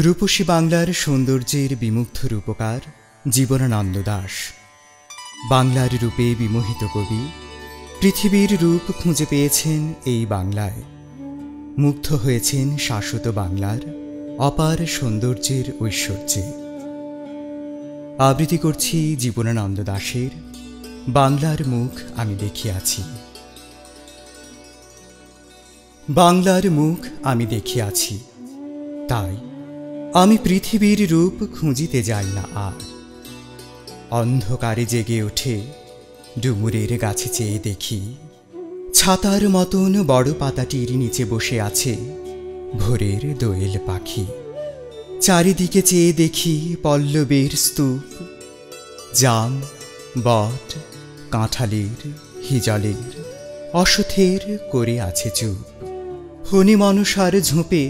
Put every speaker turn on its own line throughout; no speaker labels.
রূপসী বাংলার সৌন্দর্যের বিমুগ্ধ রূপকার জীবনানন্দ দাশ। বাংলার রূপে বিমোহিত কবি পৃথিবীর রূপ খুঁজে পেয়েছেন এই বাংলায়। মুগ্ধ হয়েছেন শাশ্বত বাংলার অপার সৌন্দর্যের ঐশ্বর্যে। আবৃত্তি করছি জীবনানন্দ দাশের বাংলার মুখ আমি দেখিয়াছি। বাংলার মুখ আমি দেখিয়াছি, তাই আমি পৃথিবীর রূপ খুঁজিতে যাই না আর। অন্ধকারে জেগে ওঠে ডুমুরের গাছে চেয়ে দেখি, ছাতার মতন বড় পাতাটির নিচে বসে আছে ভোরের দোয়েল পাখি। চারিদিকে চেয়ে দেখি পল্লবের স্তূপ, জাম, বট, কাঁঠালের, হিজলের, অশ্বথের করে আছে চুপ। ফণি মনসার ঝোপে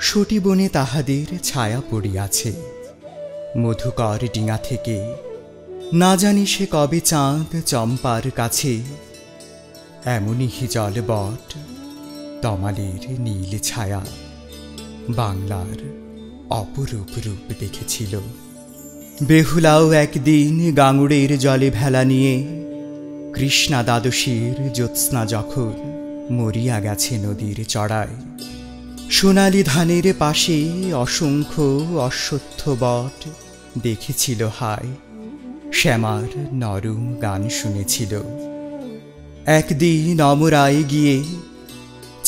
সটি বনে তাহাদের ছায়া পড়িয়াছে। মধুকর ডিঙা থেকে না জানি সে কবে চাঁদ চম্পার কাছে এমনই হিজল বট তমালের নীল ছায়া বাংলার অপরূপ রূপ দেখেছিল। বেহুলাও একদিন গাঙুড়ের জলে ভেলা নিয়ে কৃষ্ণা দ্বাদশীর জ্যোৎস্না যখন মরিয়া গেছে নদীর চড়ায়, সোনালি ধানের পাশে অসংখ্য অশ্বত্থ বট দেখেছিল হায়, শ্যামার নরম গান শুনেছিল। একদিন অমরায় গিয়ে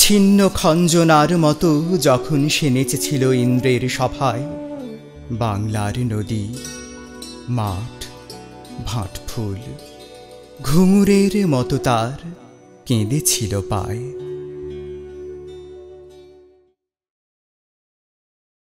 ছিন্ন খঞ্জনার মতো যখন সে নেচেছিল ইন্দ্রের সভায়, বাংলার নদী, মাঠ, ভাটফুল ঘুঙুরের মতো তার কেঁদেছিল পায়।